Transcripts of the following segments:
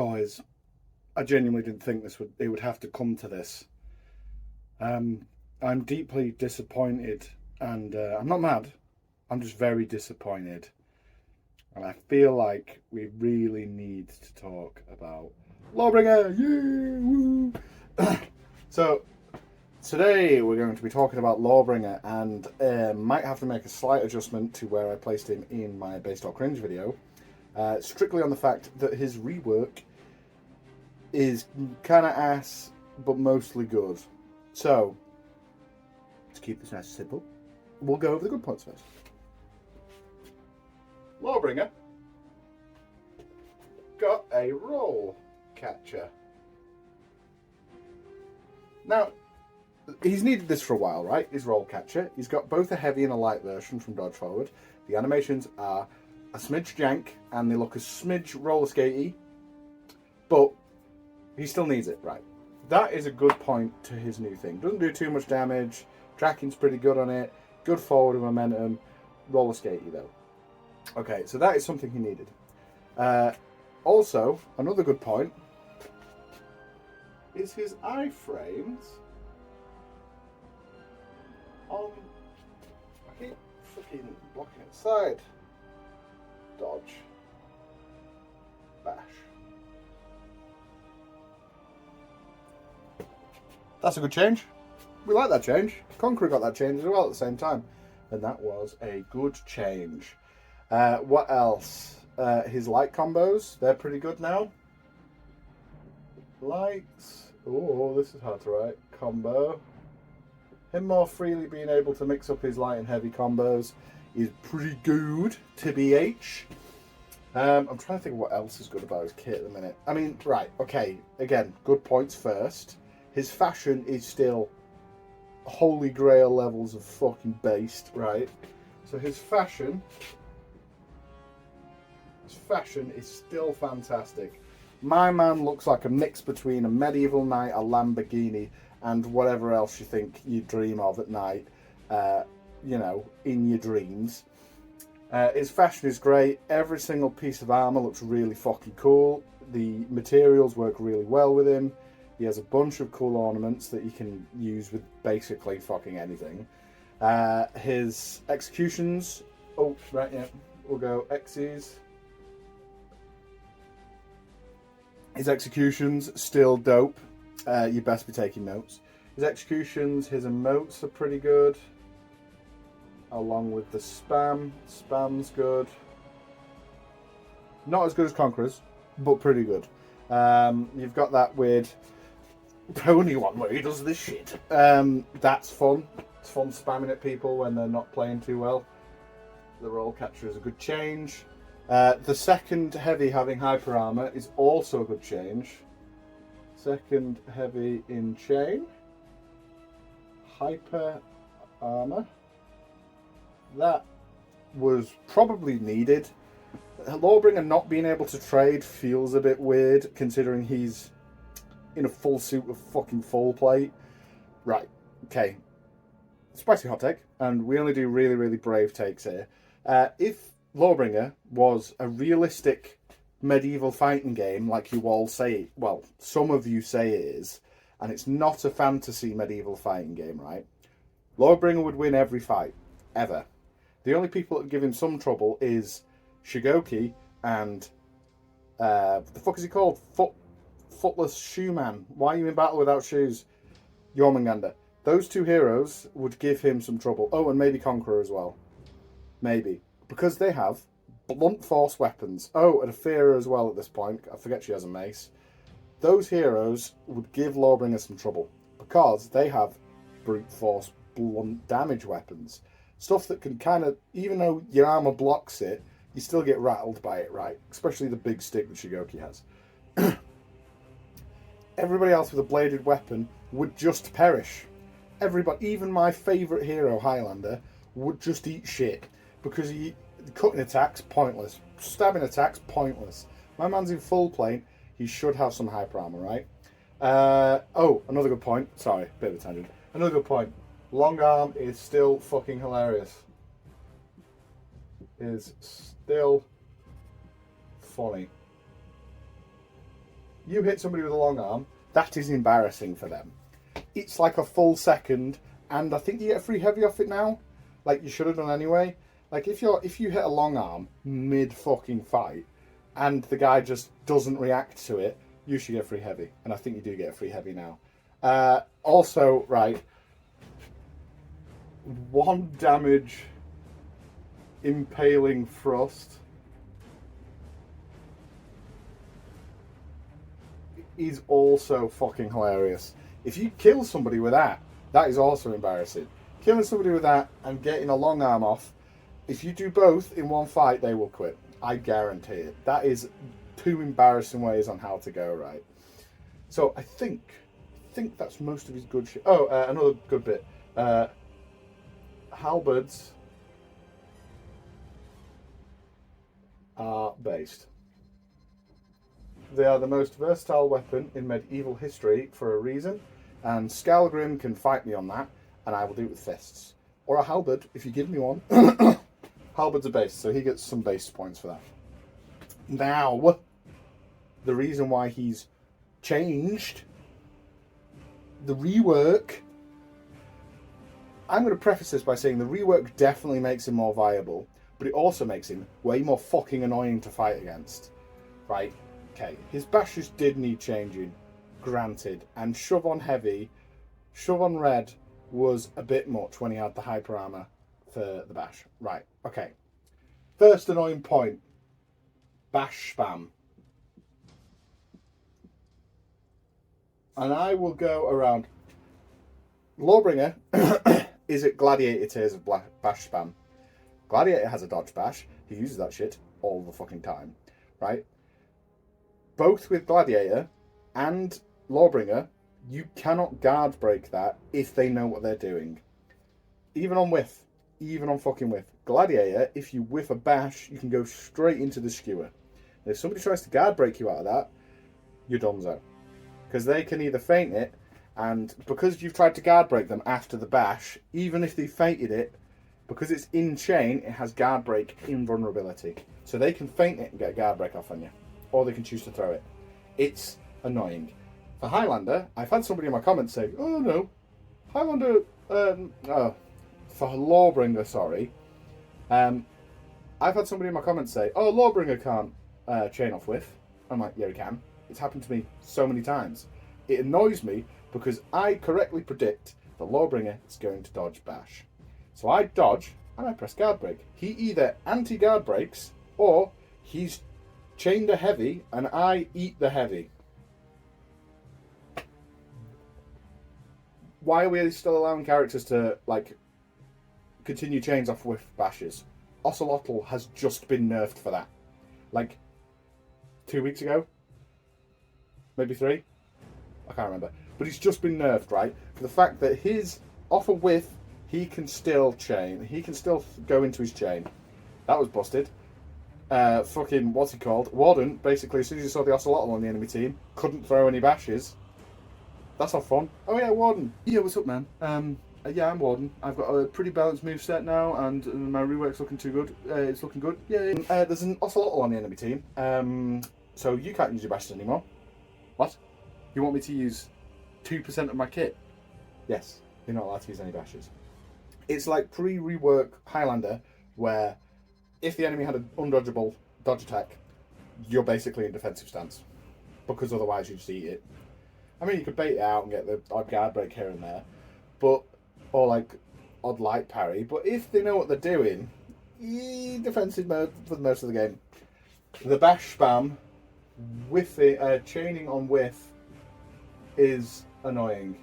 Boys, I genuinely didn't think it would have to come to this. I'm deeply disappointed, and I'm not mad. I'm just very disappointed, and I feel like we really need to talk about Lawbringer. Yeah, woo. So today we're going to be talking about Lawbringer, and might have to make a slight adjustment to where I placed him in my Based or Cringe video, strictly on the fact that his rework is kind of ass, but mostly good. So, to keep this nice and simple, we'll go over the good points first. Lawbringer got a roll catcher. Now, he's needed this for a while, right? His roll catcher. He's got both a heavy and a light version from Dodge Forward. The animations are a smidge jank, and they look a smidge roller skatey, but he still needs it, right? That is a good point to his new thing. Doesn't do too much damage. Tracking's pretty good on it. Good forward momentum. Roller skatey though. Okay, so that is something he needed. Also, another good point is his iframes on... I keep fucking blocking it. Side. Dodge. Bash. That's a good change. We like that change. Conqueror got that change as well at the same time. And that was a good change. What else? His light combos. They're pretty good now. Lights. Oh, this is hard to write. Combo. Him more freely being able to mix up his light and heavy combos is pretty good, TBH. I'm trying to think what else is good about his kit at the minute. I mean, right, okay. Again, good points first. His fashion is still holy grail levels of fucking based, right? So his fashion is still fantastic. My man looks like a mix between a medieval knight, a Lamborghini, and whatever else you think you dream of at night, you know, in your dreams. His fashion is great. Every single piece of armor looks really fucking cool. The materials work really well with him. He has a bunch of cool ornaments that you can use with basically fucking anything. His executions... Oh, right, yeah. We'll go X's. His executions, still dope. You best be taking notes. His executions, his emotes are pretty good. Along with the spam. Spam's good. Not as good as Conqueror's, but pretty good. You've got that weird pony one where he does this shit. That's fun. It's fun spamming at people when they're not playing too well. The roll catcher is a good change. The second heavy having hyper armor is also a good change. Second heavy in chain. Hyper armor. That was probably needed. Lawbringer not being able to trade feels a bit weird, considering he's in a full suit of fucking full plate. Right, okay. Spicy hot take, and we only do really, really brave takes here. If Lawbringer was a realistic medieval fighting game, like you all say, well, some of you say it is, and it's not a fantasy medieval fighting game, right? Lawbringer would win every fight, ever. The only people that give him some trouble is Shigoki and what the fuck is he called? Footless Shoe Man. Why are you in battle without shoes? Jormungandr. Those two heroes would give him some trouble. Oh, and maybe Conqueror as well. Maybe. Because they have blunt force weapons. Oh, and a Fira as well at this point. I forget she has a mace. Those heroes would give Lawbringer some trouble. Because they have brute force blunt damage weapons. Stuff that can kind of, even though your armor blocks it, you still get rattled by it, right? Especially the big stick that Shigoki has. Everybody else with a bladed weapon would just perish. Everybody, even my favourite hero, Highlander, would just eat shit. Because cutting attacks, pointless. Stabbing attacks, pointless. My man's in full plate. He should have some hyper armor, right? Oh, another good point. Sorry, bit of a tangent. Another good point. Long arm is still fucking hilarious. Is still funny. you hit somebody with a long arm, that is embarrassing for them. It's like a full second, and I think you get a free heavy off it now. Like, you should have done anyway. Like, if you hit a long arm mid fucking fight, and the guy just doesn't react to it, you should get a free heavy. And I think you do get a free heavy now. Also, right, 1 damage impaling thrust is also fucking hilarious. If you kill somebody with that, that is also embarrassing. Killing somebody with that and getting a long arm off, if you do both in one fight, they will quit. I guarantee it. That is 2 embarrassing ways on how to go, right? So I think that's most of his good shit. Oh, another good bit. Halberds are based. They are the most versatile weapon in medieval history for a reason, and Skalgrim can fight me on that, and I will do it with fists. Or a halberd, if you give me one. Halberds are based, so he gets some base points for that. Now, the reason why he's changed the rework, I'm going to preface this by saying the rework definitely makes him more viable, but it also makes him way more fucking annoying to fight against. Right? Okay, his bashes did need changing, granted, and shove on heavy, shove on red was a bit much when he had the hyper armor for the bash. Right, okay. First annoying point, bash spam. And I will go around. Lawbringer is at Gladiator tiers of bash spam. Gladiator has a dodge bash. He uses that shit all the fucking time, right? Both with Gladiator and Lawbringer, you cannot guard break that if they know what they're doing. Even on whiff. Even on fucking whiff. Gladiator, if you whiff a bash, you can go straight into the skewer. And if somebody tries to guard break you out of that, you're donezo. Because they can either feint it, and because you've tried to guard break them after the bash, even if they feinted it, because it's in chain, it has guard break invulnerability. So they can feint it and get a guard break off on you. Or they can choose to throw it. It's annoying. For Highlander, I've had somebody in my comments say, oh no, Highlander, for Lawbringer, sorry. I've had somebody in my comments say, oh, Lawbringer can't chain off whiff. I'm like, yeah, he can. It's happened to me so many times. It annoys me because I correctly predict that Lawbringer is going to dodge bash. So I dodge and I press guard break. He either anti-guard breaks or he's chained a heavy and I eat the heavy. Why are we still allowing characters to, like, continue chains off with bashes? Ocelotl has just been nerfed for that. Like, 2 weeks ago? Maybe 3? I can't remember. But he's just been nerfed, right? For the fact that his, off a whiff, he can still chain. He can still go into his chain. That was busted. Fucking, what's he called? Warden, basically, as soon as he saw the Ocelotl on the enemy team, couldn't throw any bashes. That's not fun. Oh yeah, Warden. Yeah, what's up, man? Yeah, I'm Warden. I've got a pretty balanced moveset now, and my rework's looking too good. It's looking good. Yeah. There's an Ocelotl on the enemy team, so you can't use your bashes anymore. What? You want me to use 2% of my kit? Yes, you're not allowed to use any bashes. It's like pre-rework Highlander, where if the enemy had an undodgeable dodge attack, you're basically in defensive stance, because otherwise you just eat it. I mean, you could bait it out and get the odd guard break here and there, but or like odd light parry. But if they know what they're doing, defensive mode for most of the game. The bash spam, chaining on whiff, is annoying.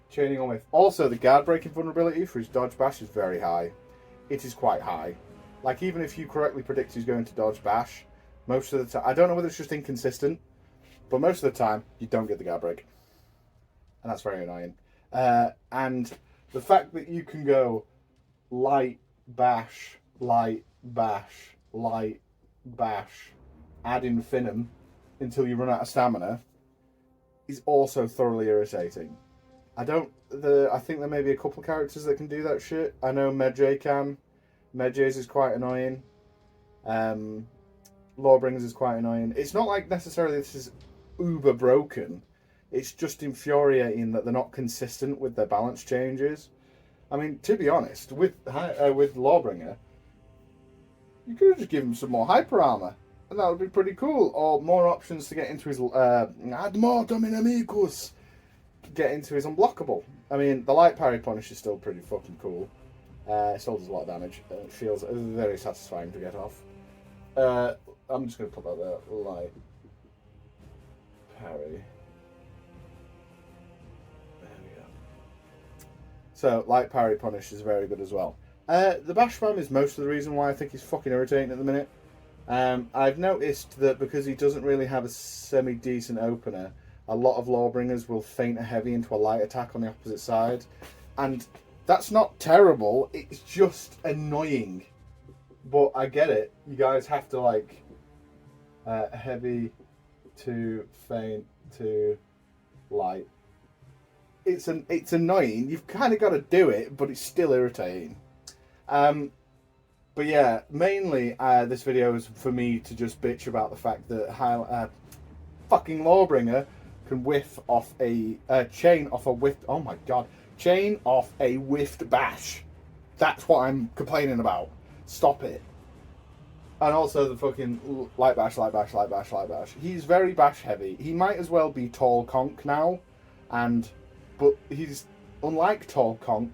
Chaining on whiff. Also, the guard breaking vulnerability for his dodge bash is very high. It is quite high. Like, even if you correctly predict he's going to dodge bash, most of the time, I don't know whether it's just inconsistent, but most of the time, you don't get the guard break. And that's very annoying. And the fact that you can go light, bash, light, bash, light, bash, ad infinitum until you run out of stamina is also thoroughly irritating. I think there may be a couple of characters that can do that shit. I know Medjay can. Medjay's is quite annoying. Lawbringers is quite annoying. It's not like necessarily this is uber broken. It's just infuriating that they're not consistent with their balance changes. I mean, to be honest, with Lawbringer, you could have just given him some more hyper armor, and that would be pretty cool. Or more options to get into his ad mortum enemicus, get into his unblockable. I mean, the light parry punish is still pretty fucking cool. It still does a lot of damage. It feels very satisfying to get off. I'm just going to put that there. Light parry. There we go. So, light parry punish is very good as well. The bash spam is most of the reason why I think he's fucking irritating at the minute. I've noticed that because he doesn't really have a semi-decent opener, a lot of Lawbringers will feint a heavy into a light attack on the opposite side. And that's not terrible, it's just annoying. But I get it. You guys have to like heavy to feint to light. It's annoying. You've kind of got to do it, but it's still irritating. But yeah, mainly this video is for me to just bitch about the fact that fucking Lawbringer can whiff off a chain off a whiff. Oh my god, chain off a whiffed bash. That's what I'm complaining about. Stop it. And also the fucking light bash, light bash, light bash, light bash. He's very bash heavy. He might as well be tall conk now, but he's unlike tall conk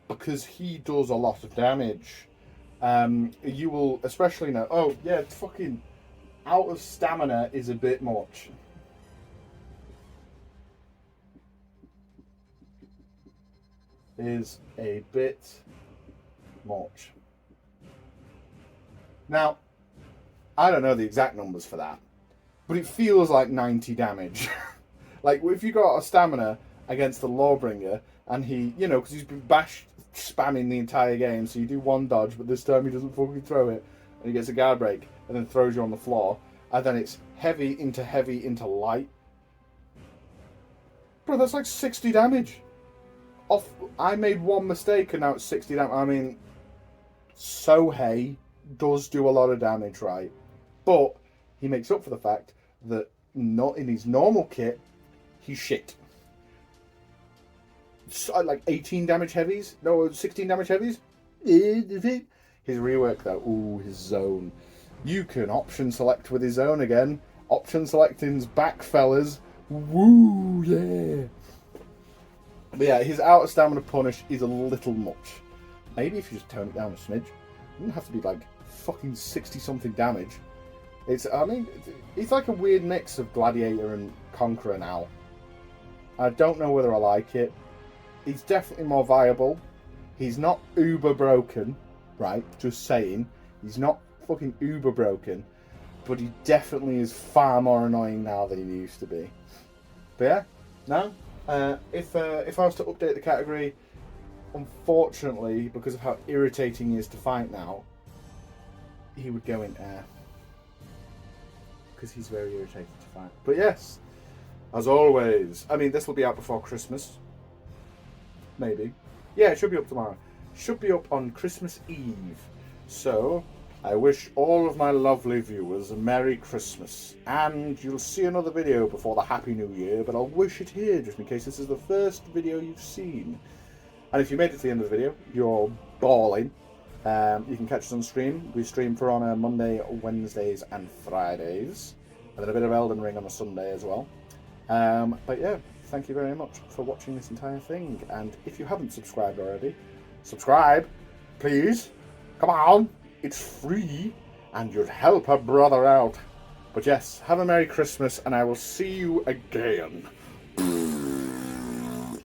because he does a lot of damage. You will especially know. Oh yeah, fucking out of stamina is a bit much. Is a bit much. Now, I don't know the exact numbers for that, but it feels like 90 damage. Like, if you got a stamina against the Lawbringer, and he, you know, because he's been bash spamming the entire game, so you do one dodge, but this time he doesn't fucking throw it, and he gets a guard break, and then throws you on the floor, and then it's heavy into light. Bro, that's like 60 damage. I made one mistake, and now it's 60 damage. I mean, Sohei does do a lot of damage, right? But he makes up for the fact that not in his normal kit, he's shit. So, like 18 damage heavies? No, 16 damage heavies? His rework though, ooh, his zone. You can option select with his zone again. Option selecting's back, fellas. Woo, yeah. But yeah, his out of stamina punish is a little much. Maybe if you just tone it down a smidge. It doesn't have to be like fucking 60 something damage. I mean, it's like a weird mix of Gladiator and Conqueror now. I don't know whether I like it. He's definitely more viable. He's not uber broken, right? Just saying. He's not fucking uber broken. But he definitely is far more annoying now than he used to be. But yeah, no. If I was to update the category, unfortunately, because of how irritating he is to fight now, he would go in air. Because he's very irritating to fight. But yes, as always, I mean, this will be out before Christmas. Maybe. Yeah, it should be up tomorrow. Should be up on Christmas Eve. So, I wish all of my lovely viewers a Merry Christmas. And you'll see another video before the Happy New Year, but I'll wish it here just in case this is the first video you've seen. And if you made it to the end of the video, you're balling. You can catch us on stream. We stream for on a Monday, Wednesdays and Fridays. And then a bit of Elden Ring on a Sunday as well. But yeah, thank you very much for watching this entire thing. And if you haven't subscribed already, subscribe, please. Come on, it's free and you'd help a brother out. But yes, have a Merry Christmas and I will see you again.